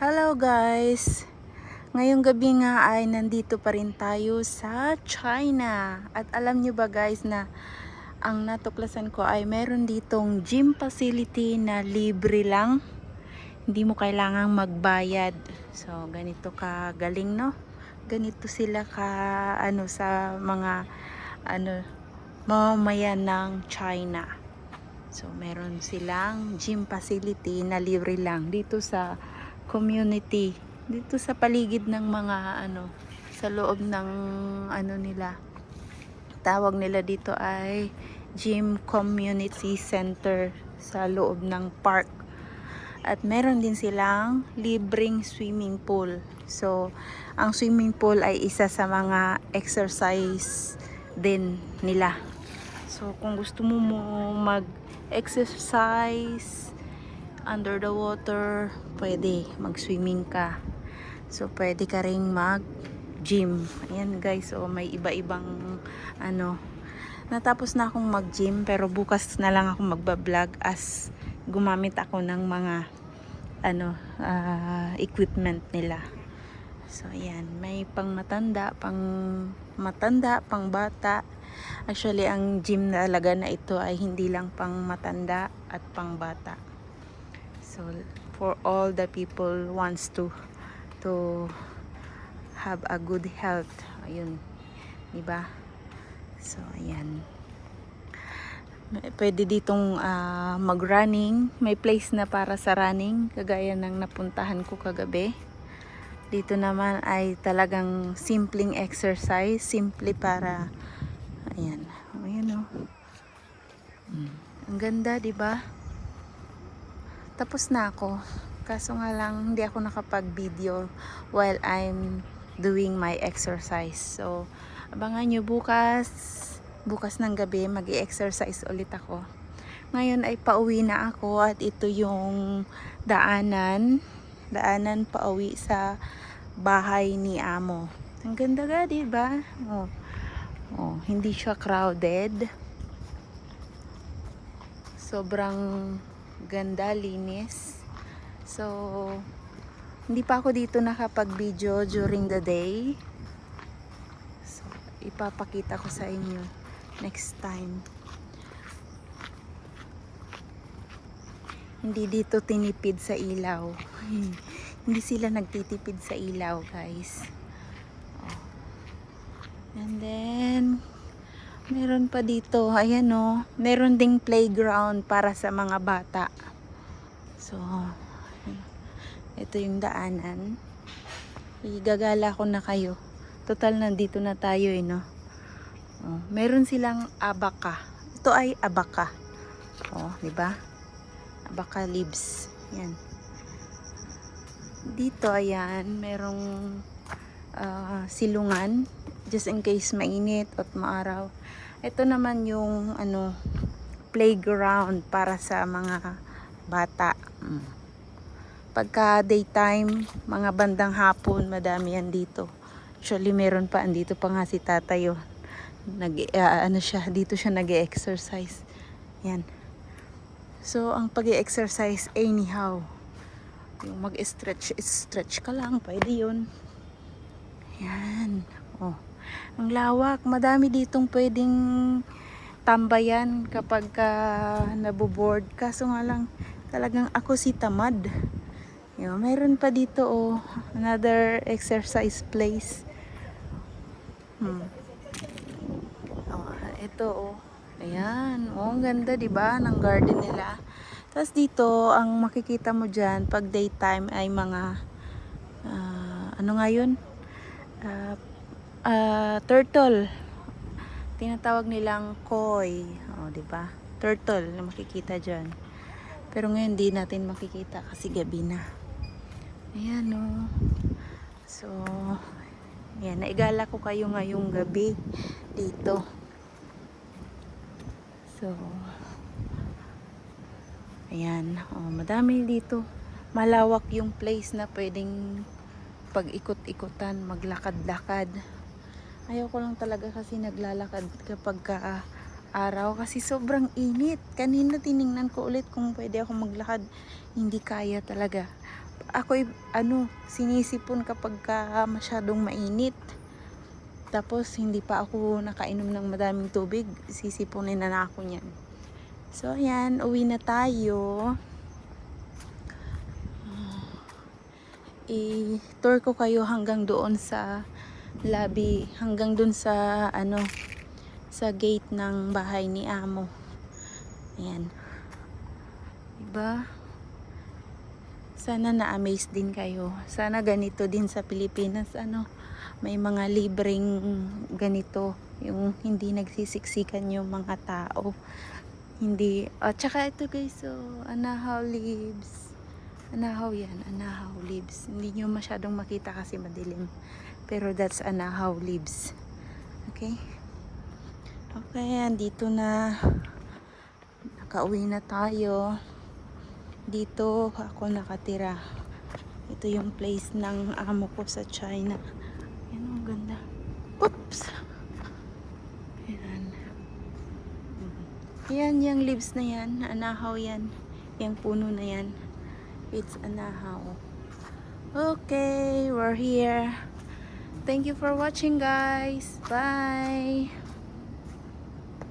Hello guys! Ngayong gabi nga ay nandito pa rin tayo sa China. At alam nyo ba guys na ang natuklasan ko ay meron ditong gym facility na libre lang. Hindi mo kailangang magbayad. So ganito ka galing, no? Ganito sila ka sa mga mamamayan ng China. So meron silang gym facility na libre lang dito sa community, dito sa paligid ng mga sa loob ng nila, tawag nila dito ay gym community center, sa loob ng park. At meron din silang libreng swimming pool. So ang swimming pool ay isa sa mga exercise din nila. So kung gusto mo mag exercise under the water, pwede mag-swimming ka. So pwede ka ring mag-gym. Ayan guys, may iba-ibang natapos na akong mag-gym, pero bukas na lang ako magba-vlog as gumamit ako ng mga equipment nila. So ayan, may pang matanda, pang bata. Actually ang gym talaga na ito ay hindi lang pang matanda at pang bata. So for all the people wants to have a good health. Ayun, 'di ba? So ayan. Pwede ditong mag-running. May place na para sa running, kagaya ng napuntahan ko kagabi. Dito naman ay talagang simpleng exercise, simple para ayan. Ayan Ang ganda, 'di ba? Tapos na ako. Kaso nga lang hindi ako nakapag-video while I'm doing my exercise. So abangan nyo bukas ng gabi mag-i-exercise ulit ako. Ngayon ay pauwi na ako at ito yung daanan pauwi sa bahay ni Amo. Ang ganda ga, diba? Hindi siya crowded. Sobrang ganda, linis. So hindi pa ako dito nakapag-video during the day. So ipapakita ko sa inyo next time. Hindi dito tinipid sa ilaw. Hindi sila nagtitipid sa ilaw, guys. And then meron pa dito, ayan meron ding playground para sa mga bata. So ito yung daanan. Igagala ko na kayo. Total nandito na tayo meron silang abaka. Ito ay abaka. Di ba? Abaka leaves. Yan. Dito ayan, merong silungan just in case mainit at maaraw. Ito naman yung playground para sa mga bata. Pagka daytime, mga bandang hapon, madami yan dito. Actually meron pa, andito pa nga si tatay dito siya nag-exercise. Yan. So ang pag-exercise anyhow, yung mag-stretch ka lang, pwede yun. Yan. Ang lawak, madami ditong pwedeng tambayan kapag naboboard. Kaso nga lang, talagang ako si tamad. Mayroon pa dito another exercise place. Ito ayan, ang ganda, 'di ba, ng garden nila. Tapos dito, ang makikita mo diyan pag daytime ay mga turtle. Tinatawag nilang koi. 'Di ba? Turtle na makikita diyan. Pero ngayon di natin makikita kasi gabi na. Ayan So, ayan, naigala ko kayo ngayong gabi dito. So, ayan, madami dito. Malawak yung place na pwedeng pag-ikot-ikutan, maglakad-lakad. Ayoko lang talaga kasi naglalakad kapag araw kasi sobrang init. Kanina tiningnan ko ulit kung pwede ako maglakad. Hindi kaya talaga. ako'y sinisipon kapag masyadong mainit. Tapos hindi pa ako nakainom ng madaming tubig, sisipunin na ako niyan. So ayan, uwi na tayo. I-tour ko kayo hanggang doon sa lobby, hanggang doon sa sa gate ng bahay ni Amo. Ayan. Diba? Sana na-amaze din kayo. Sana ganito din sa Pilipinas, may mga libreng ganito, yung hindi nagsisiksikan yung mga tao. Hindi, tsaka ito guys, so Anahaw leaves. Anahaw yan, Anahaw leaves. Hindi nyo masyadong makita kasi madilim. Pero that's Anahaw leaves. Okay? Okay, andito na. Nakauwi na tayo. Dito ako nakatira. Ito yung place ng amo ko sa China. Yan, ang ganda. Oops! Yan. Yan, yung leaves na yan. Anahaw yan. Yung puno na yan. It's Anahaw. Okay, we're here. Thank you for watching, guys. Bye!